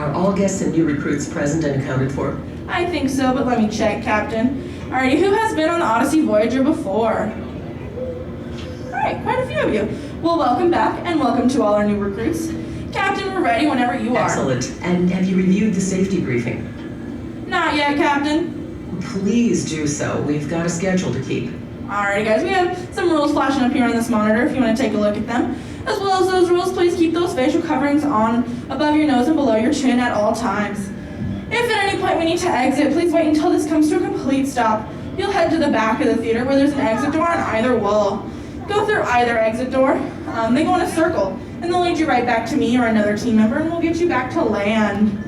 Are all guests and new recruits present and accounted for? I think so, but let me check, Captain. Alrighty, who has been on the Odyssey Voyager before? Alright, quite a few of you. Well, welcome back, and welcome to all our new recruits. Captain, we're ready whenever you are. Excellent. And have you reviewed the safety briefing? Not yet, Captain. Please do so. We've got a schedule to keep. Alrighty, guys, we have some rules flashing up here on this monitor if you want to take a look at them. As well as those rules, please keep those facial coverings on above your nose and below your chin at all times. If at any point we need to exit, please wait until this comes to a complete stop. You'll head to the back of the theater where there's an exit door on either wall. Go through either exit door. They go in a circle, and they'll lead you right back to me or another team member, and we'll get you back to land.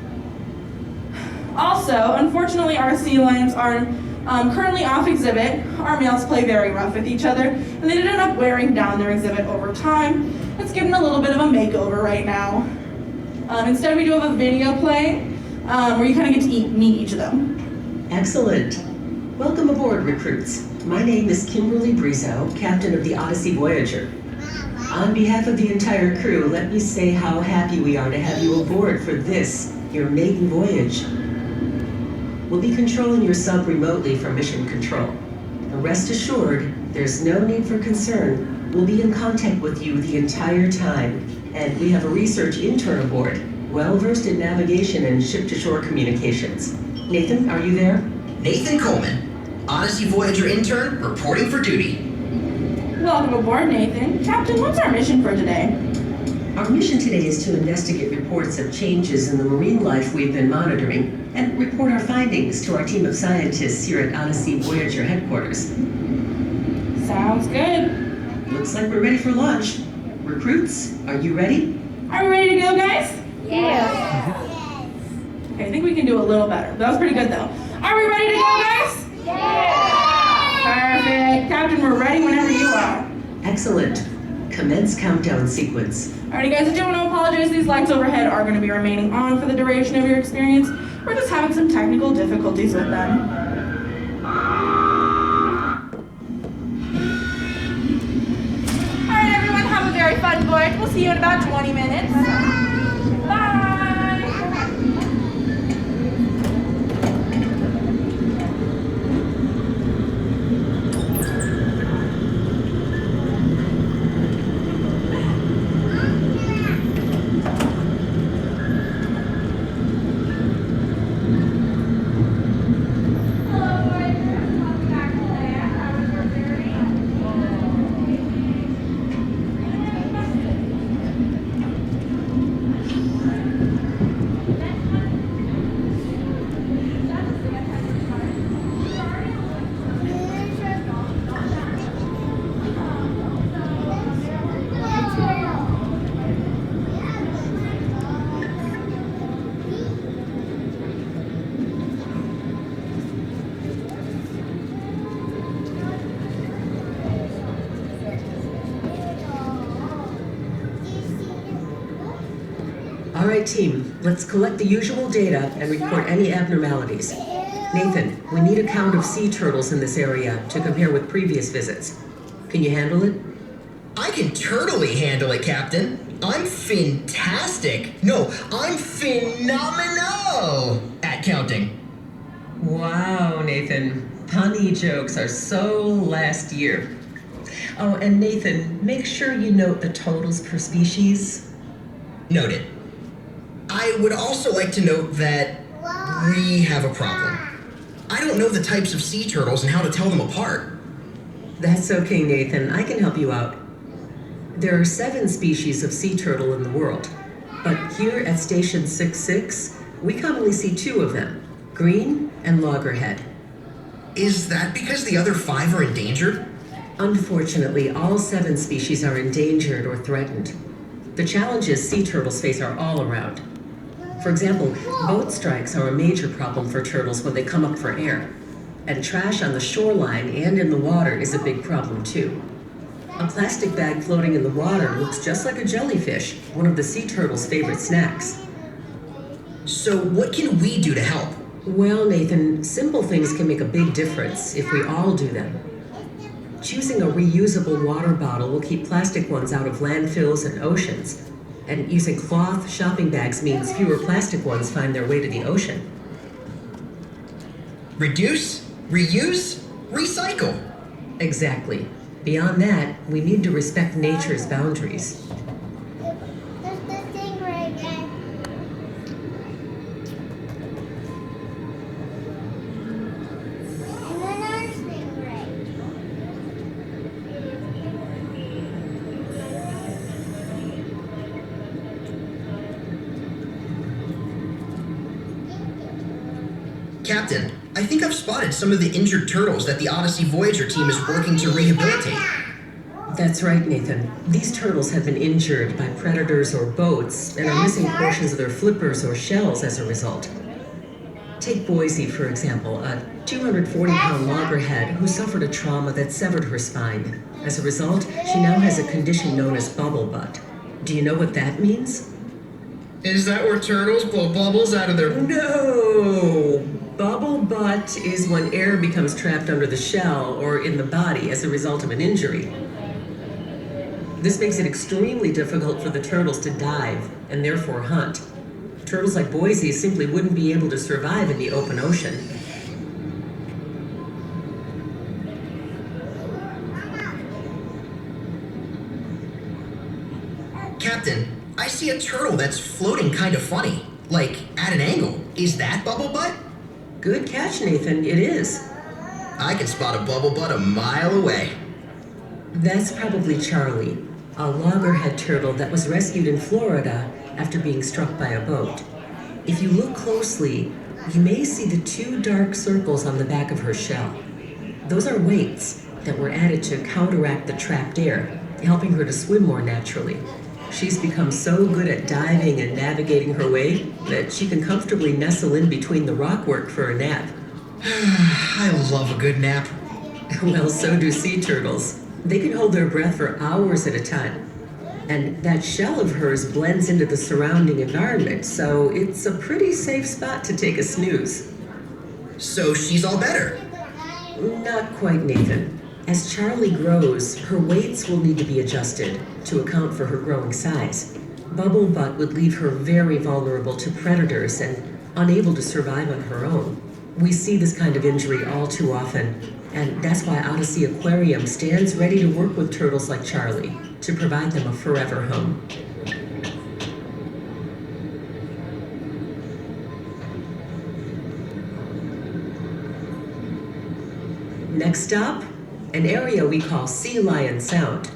Also, unfortunately, our sea lions are currently off exhibit. Our males play very rough with each other, and they did end up wearing down their exhibit over time. It's given a little bit of a makeover right now. Instead, we do have a video play where you kind of get to meet each of them. Excellent. Welcome aboard, recruits. My name is Kimberly Brizo, captain of the Odyssey Voyager. On behalf of the entire crew, let me say how happy we are to have you aboard for this, your maiden voyage. We'll be controlling your sub remotely from mission control. And rest assured, there's no need for concern. We'll be in contact with you the entire time, and we have a research intern aboard, well-versed in navigation and ship-to-shore communications. Nathan, are you there? Nathan Coleman, Odyssey Voyager intern, reporting for duty. Welcome aboard, Nathan. Captain, what's our mission for today? Our mission today is to investigate reports of changes in the marine life we've been monitoring and report our findings to our team of scientists here at Odyssey Voyager headquarters. Sounds good. Looks like we're ready for launch. Recruits, are you ready? Are we ready to go, guys? Yes. Okay, I think we can do a little better. That was pretty good, though. Are we ready to go, guys? Yes. Perfect. Captain, we're ready whenever you are. Excellent. Commence countdown sequence. Alrighty, guys, I do want to apologize. These lights overhead are going to be remaining on for the duration of your experience. We're just having some technical difficulties with them. Alright, everyone, have a very fun voyage. We'll see you in about 20 minutes. Bye! All right, team, let's collect the usual data and report any abnormalities. Nathan, we need a count of sea turtles in this area to compare with previous visits. Can you handle it? I can turtily handle it, Captain. I'm fantastic. No, I'm phenomenal at counting. Wow, Nathan. Punny jokes are so last year. Oh, and Nathan, make sure you note the totals per species. Noted. I would also like to note that we have a problem. I don't know the types of sea turtles and how to tell them apart. That's okay, Nathan. I can help you out. There are 7 species of sea turtle in the world, but here at Station 66, we commonly see 2 of them, green and loggerhead. Is that because the other 5 are endangered? Unfortunately, all 7 species are endangered or threatened. The challenges sea turtles face are all around. For example, boat strikes are a major problem for turtles when they come up for air. And trash on the shoreline and in the water is a big problem too. A plastic bag floating in the water looks just like a jellyfish, one of the sea turtle's favorite snacks. So what can we do to help? Well, Nathan, simple things can make a big difference if we all do them. Choosing a reusable water bottle will keep plastic ones out of landfills and oceans. And using cloth shopping bags means fewer plastic ones find their way to the ocean. Reduce, reuse, recycle. Exactly. Beyond that, we need to respect nature's boundaries. There's the stingray again. And another stingray. Captain, I think I've spotted some of the injured turtles that the Odyssey Voyager team is working to rehabilitate. That's right, Nathan. These turtles have been injured by predators or boats and are missing portions of their flippers or shells as a result. Take Boise, for example, a 240-pound loggerhead who suffered a trauma that severed her spine. As a result, she now has a condition known as bubble butt. Do you know what that means? Is that where turtles blow bubbles out of their... No! Bubble butt is when air becomes trapped under the shell or in the body as a result of an injury. This makes it extremely difficult for the turtles to dive and therefore hunt. Turtles like Boise simply wouldn't be able to survive in the open ocean. Captain, I see a turtle that's floating kind of funny, like at an angle. Is that bubble butt? Good catch, Nathan. It is. I can spot a bubble butt a mile away. That's probably Charlie, a loggerhead turtle that was rescued in Florida after being struck by a boat. If you look closely, you may see the two dark circles on the back of her shell. Those are weights that were added to counteract the trapped air, helping her to swim more naturally. She's become so good at diving and navigating her way that she can comfortably nestle in between the rockwork for a nap. I love a good nap. Well, so do sea turtles. They can hold their breath for hours at a time. And that shell of hers blends into the surrounding environment, so it's a pretty safe spot to take a snooze. So she's all better. Not quite, Nathan. As Charlie grows, her weights will need to be adjusted to account for her growing size. Bubble butt would leave her very vulnerable to predators and unable to survive on her own. We see this kind of injury all too often, and that's why Odysea Aquarium stands ready to work with turtles like Charlie to provide them a forever home. Next stop, an area we call Sea Lion Sound.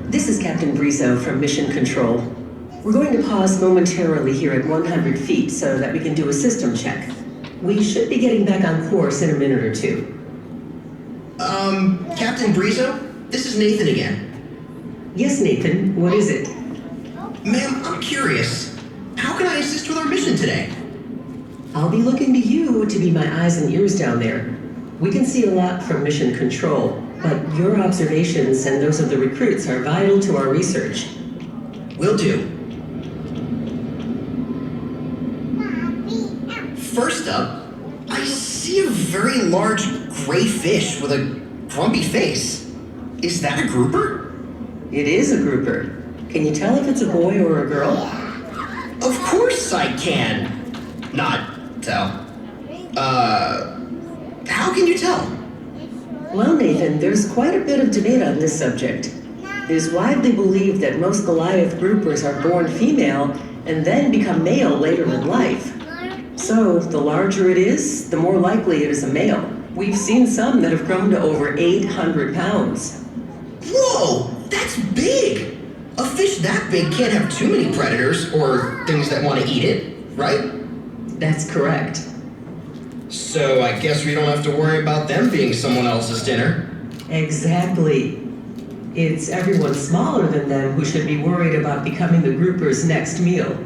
This is Captain Brizo from Mission Control. We're going to pause momentarily here at 100 feet so that we can do a system check. We should be getting back on course in a minute or two. Captain Brizo? This is Nathan again. Yes, Nathan, what is it? Ma'am, I'm curious. How can I assist with our mission today? I'll be looking to you to be my eyes and ears down there. We can see a lot from Mission Control, but your observations and those of the recruits are vital to our research. Will do. First up, I see a very large gray fish with a grumpy face. Is that a grouper? It is a grouper. Can you tell if it's a boy or a girl? Of course I can. Not tell. How can you tell? Well, Nathan, there's quite a bit of debate on this subject. It is widely believed that most Goliath groupers are born female and then become male later in life. So, the larger it is, the more likely it is a male. We've seen some that have grown to over 800 pounds. Whoa! That's big! A fish that big can't have too many predators or things that want to eat it, right? That's correct. So I guess we don't have to worry about them being someone else's dinner. Exactly. It's everyone smaller than them who should be worried about becoming the grouper's next meal.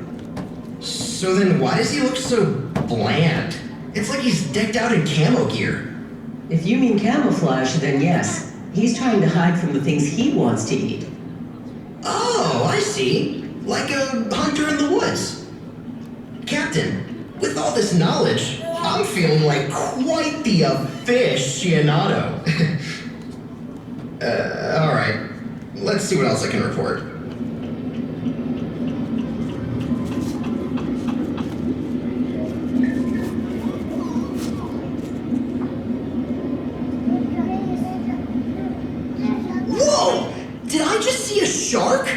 So then why does he look so bland? It's like he's decked out in camo gear. If you mean camouflage, then yes. He's trying to hide from the things he wants to eat. Oh, I see. Like a hunter in the woods. Captain, with all this knowledge, I'm feeling like quite the aficionado. Alright. Let's see what else I can report. Whoa! Did I just see a shark?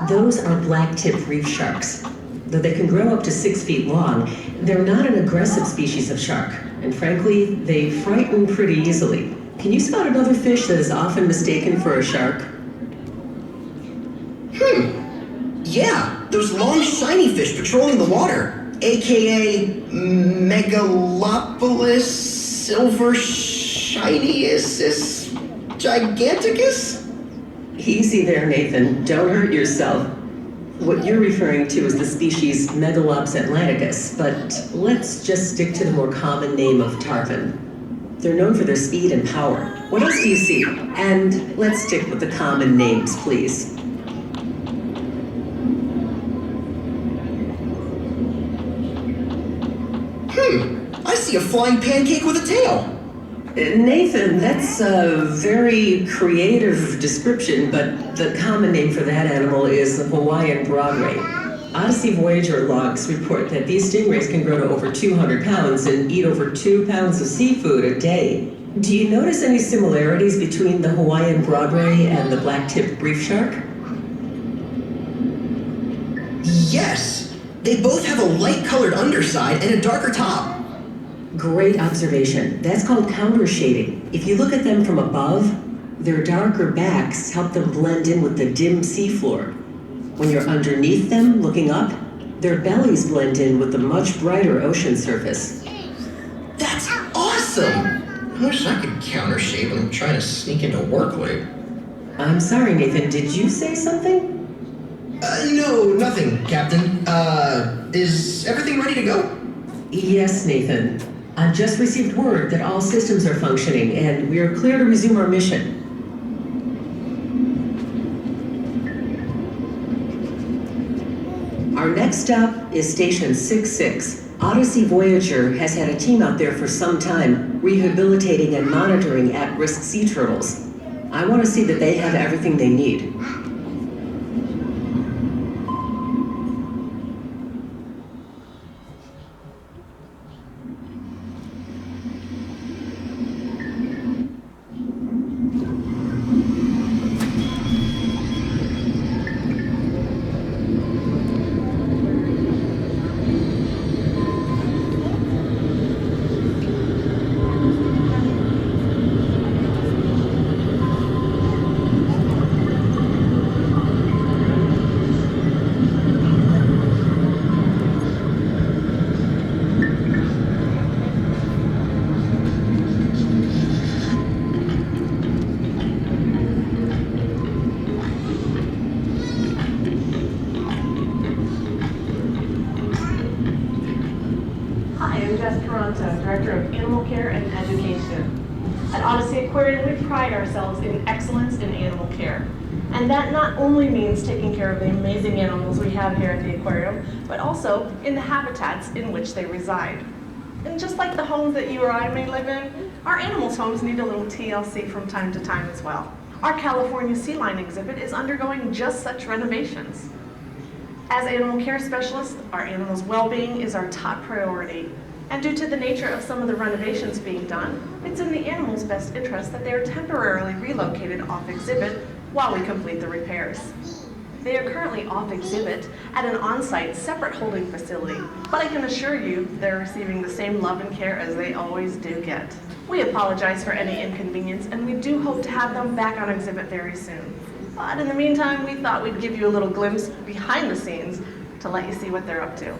Those are black-tipped reef sharks. Though they can grow up to 6 feet long, they're not an aggressive species of shark. And frankly, they frighten pretty easily. Can you spot another fish that is often mistaken for a shark? Yeah, those long shiny fish patrolling the water, aka Megalopolis silver shinius giganticus? Easy there, Nathan. Don't hurt yourself. What you're referring to is the species Megalops atlanticus, but let's just stick to the more common name of tarpon. They're known for their speed and power. What else do you see? And let's stick with the common names, please. I see a flying pancake with a tail. Nathan, that's a very creative description, but the common name for that animal is the Hawaiian Broadway. Odyssey Voyager logs report that these stingrays can grow to over 200 pounds and eat over 2 pounds of seafood a day. Do you notice any similarities between the Hawaiian Broadway and the black-tipped reef shark? Yes, they both have a light-colored underside and a darker top. Great observation. That's called counter shading. If you look at them from above, their darker backs help them blend in with the dim seafloor. When you're underneath them, looking up, their bellies blend in with the much brighter ocean surface. That's awesome! I wish I could counter shade when I'm trying to sneak into work late. I'm sorry, Nathan. Did you say something? No, nothing, Captain. Is everything ready to go? Yes, Nathan. I've just received word that all systems are functioning and we are clear to resume our mission. Our next stop is Station 66. Odyssey Voyager has had a team out there for some time, rehabilitating and monitoring at-risk sea turtles. I want to see that they have everything they need. Director of Animal Care and Education. At Odysea Aquarium, we pride ourselves in excellence in animal care. And that not only means taking care of the amazing animals we have here at the aquarium, but also in the habitats in which they reside. And just like the homes that you or I may live in, our animals' homes need a little TLC from time to time as well. Our California Sea Lion exhibit is undergoing just such renovations. As animal care specialists, our animals' well-being is our top priority. And due to the nature of some of the renovations being done, it's in the animals' best interest that they are temporarily relocated off exhibit while we complete the repairs. They are currently off exhibit at an on-site separate holding facility, but I can assure you they're receiving the same love and care as they always do get. We apologize for any inconvenience, and we do hope to have them back on exhibit very soon. But in the meantime, we thought we'd give you a little glimpse behind the scenes to let you see what they're up to.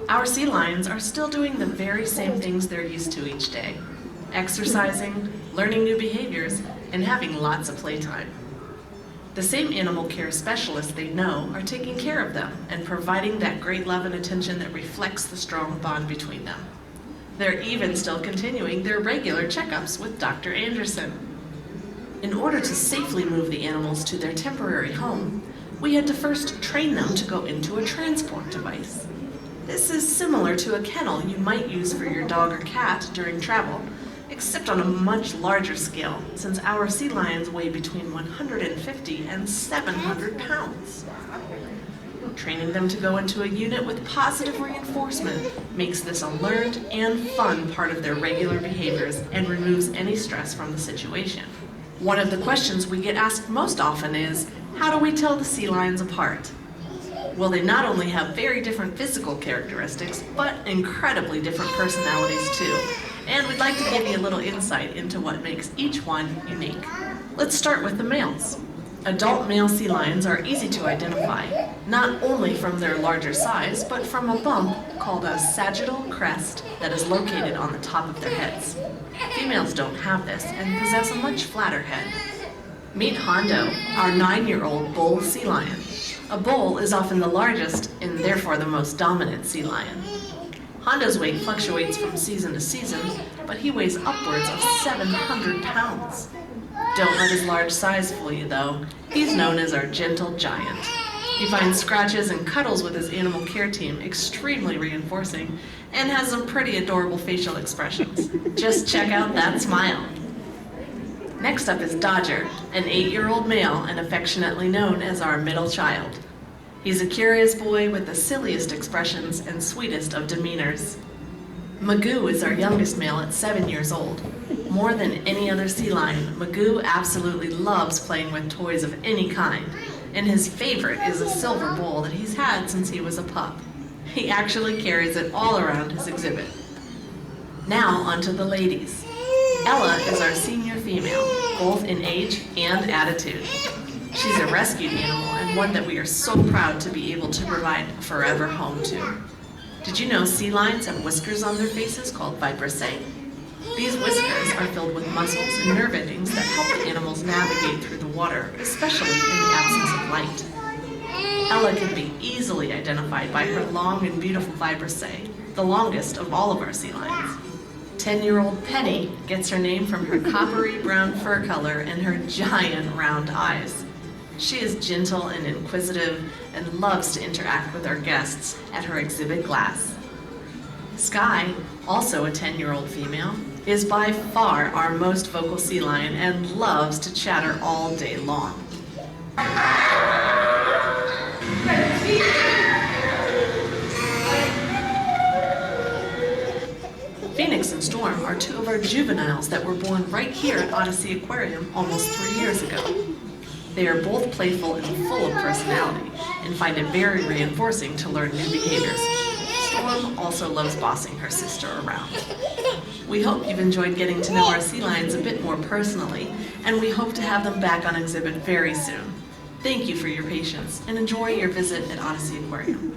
Our sea lions are still doing the very same things they're used to each day: exercising, learning new behaviors, and having lots of playtime. The same animal care specialists they know are taking care of them and providing that great love and attention that reflects the strong bond between them. They're even still continuing their regular checkups with Dr. Anderson. In order to safely move the animals to their temporary home, we had to first train them to go into a transport device. This is similar to a kennel you might use for your dog or cat during travel, except on a much larger scale, since our sea lions weigh between 150 and 700 pounds. Training them to go into a unit with positive reinforcement makes this a learned and fun part of their regular behaviors and removes any stress from the situation. One of the questions we get asked most often is, how do we tell the sea lions apart? Well, they not only have very different physical characteristics, but incredibly different personalities too. And we'd like to give you a little insight into what makes each one unique. Let's start with the males. Adult male sea lions are easy to identify, not only from their larger size, but from a bump called a sagittal crest that is located on the top of their heads. Females don't have this and possess a much flatter head. Meet Hondo, our 9-year-old bull sea lion. A bull is often the largest and therefore the most dominant sea lion. Hondo's weight fluctuates from season to season, but he weighs upwards of 700 pounds. Don't let his large size fool you though. He's known as our gentle giant. He finds scratches and cuddles with his animal care team extremely reinforcing and has some pretty adorable facial expressions. Just check out that smile. Next up is Dodger, an 8-year-old male and affectionately known as our middle child. He's a curious boy with the silliest expressions and sweetest of demeanors. Magoo is our youngest male at 7 years old. More than any other sea lion, Magoo absolutely loves playing with toys of any kind, and his favorite is a silver bowl that he's had since he was a pup. He actually carries it all around his exhibit. Now onto the ladies. Ella is our senior female, both in age and attitude. She's a rescued animal and one that we are so proud to be able to provide a forever home to. Did you know sea lions have whiskers on their faces called vibrissae? These whiskers are filled with muscles and nerve endings that help the animals navigate through the water, especially in the absence of light. Ella can be easily identified by her long and beautiful vibrissae, the longest of all of our sea lions. 10-year-old Penny gets her name from her coppery brown fur color and her giant round eyes. She is gentle and inquisitive and loves to interact with our guests at her exhibit glass. Sky, also a 10-year-old female, is by far our most vocal sea lion and loves to chatter all day long. Phoenix and Storm are two of our juveniles that were born right here at Odysea Aquarium almost 3 years ago. They are both playful and full of personality and find it very reinforcing to learn new behaviors. Storm also loves bossing her sister around. We hope you've enjoyed getting to know our sea lions a bit more personally, and we hope to have them back on exhibit very soon. Thank you for your patience and enjoy your visit at Odysea Aquarium.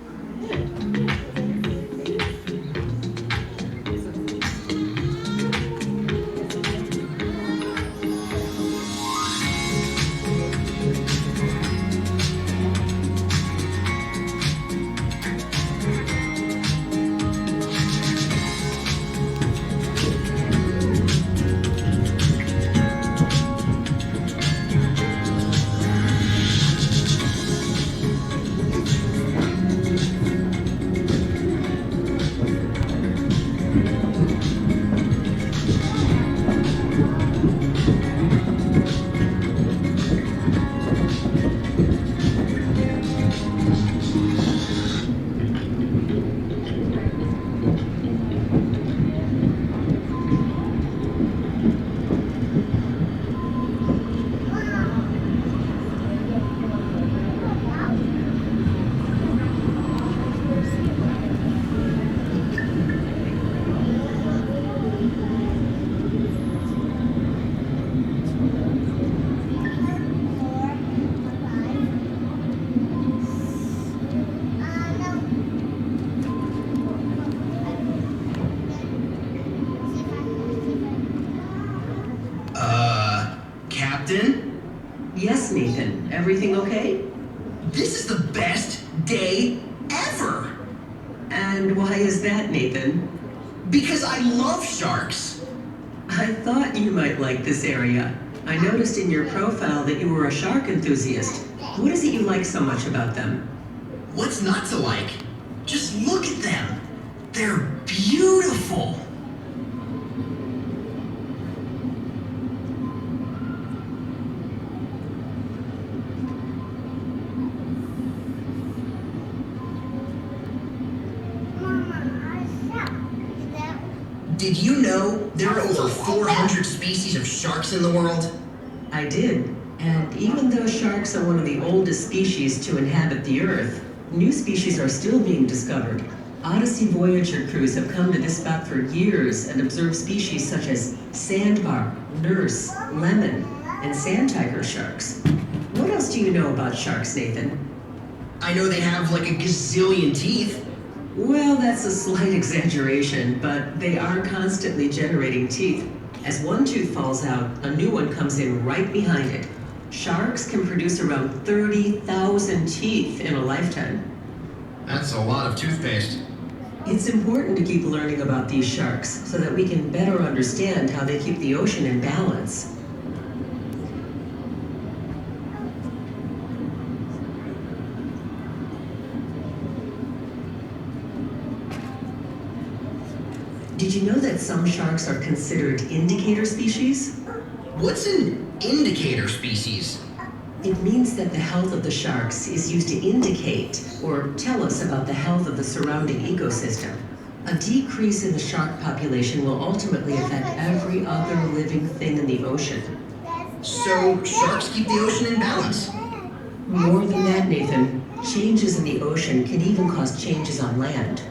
Nathan? Everything okay? This is the best day ever! And why is that, Nathan? Because I love sharks. I thought you might like this area. I noticed in your profile that you were a shark enthusiast. What is it you like so much about them? What's not to like? Just look at them. They're beautiful. Did you know there are over 400 species of sharks in the world? I did. And even though sharks are one of the oldest species to inhabit the Earth, new species are still being discovered. Odysea Voyager crews have come to this spot for years and observed species such as sandbar, nurse, lemon, and sand tiger sharks. What else do you know about sharks, Nathan? I know they have like a gazillion teeth. Well, that's a slight exaggeration, but they are constantly generating teeth. As one tooth falls out, a new one comes in right behind it. Sharks can produce around 30,000 teeth in a lifetime. That's a lot of toothpaste. It's important to keep learning about these sharks so that we can better understand how they keep the ocean in balance. Did you know that some sharks are considered indicator species? What's an indicator species? It means that the health of the sharks is used to indicate or tell us about the health of the surrounding ecosystem. A decrease in the shark population will ultimately affect every other living thing in the ocean. So sharks keep the ocean in balance. More than that, Nathan, changes in the ocean can even cause changes on land.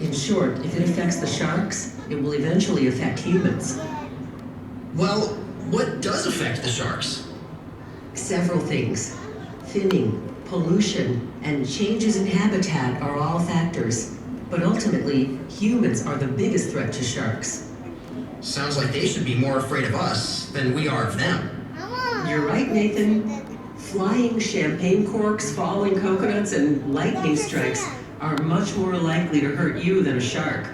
In short, if it affects the sharks, it will eventually affect humans. Well, what does affect the sharks? Several things. Thinning, pollution, and changes in habitat are all factors. But ultimately, humans are the biggest threat to sharks. Sounds like they should be more afraid of us than we are of them. You're right, Nathan. Flying champagne corks, falling coconuts, and lightning strikes are much more likely to hurt you than a shark.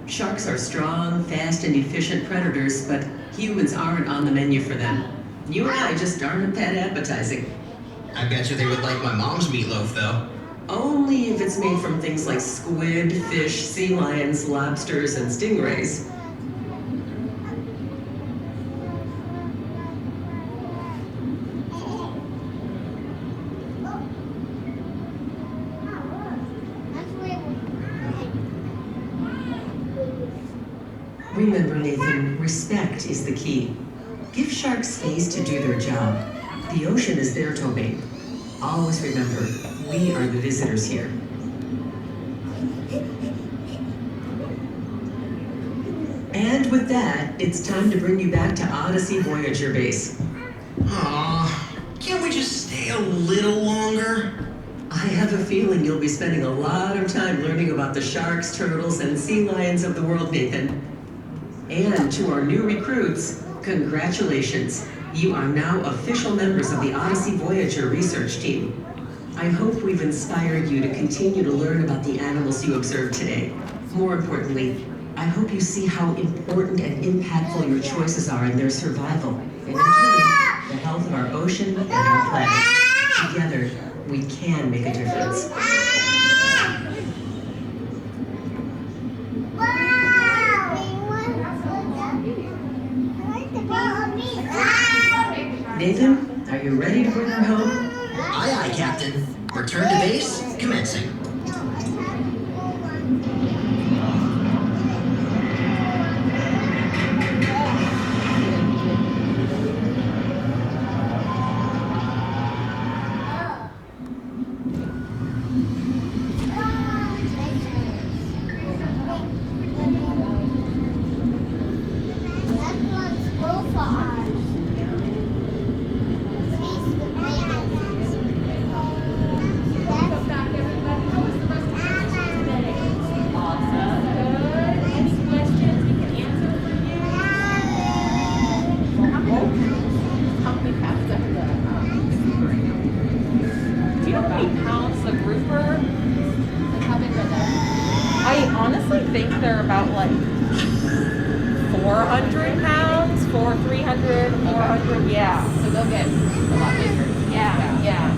Sharks are strong, fast, and efficient predators, but humans aren't on the menu for them. You and I just aren't that appetizing. I bet you they would like my mom's meatloaf, though. Only if it's made from things like squid, fish, sea lions, lobsters, and stingrays. Remember, Nathan, respect is the key. Give sharks space to do their job. The ocean is their domain. Always remember, we are the visitors here. And with that, it's time to bring you back to Odysea Voyager base. Aw, can't we just stay a little longer? I have a feeling you'll be spending a lot of time learning about the sharks, turtles, and sea lions of the world, Nathan. And to our new recruits, congratulations. You are now official members of the Odysea Voyager research team. I hope we've inspired you to continue to learn about the animals you observed today. More importantly, I hope you see how important and impactful your choices are in their survival, and in turn, the health of our ocean and our planet. Together, we can make a difference. Nathan, are you ready to bring her home? Aye, aye, Captain. Return to base, commencing. think they're about like 400 pounds, 300, 400, yeah. So they'll get a lot bigger. Yeah.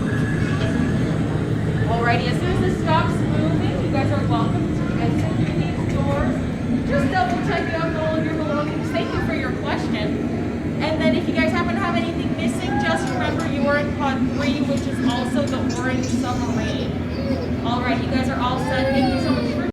Alrighty, as soon as this stops moving, you guys are welcome to exit through these doors. Just double check out all of your belongings. Thank you for your question. And then if you guys happen to have anything missing, just remember you are in pod 3, which is also the orange submarine. Alright, you guys are all set. Thank you so much.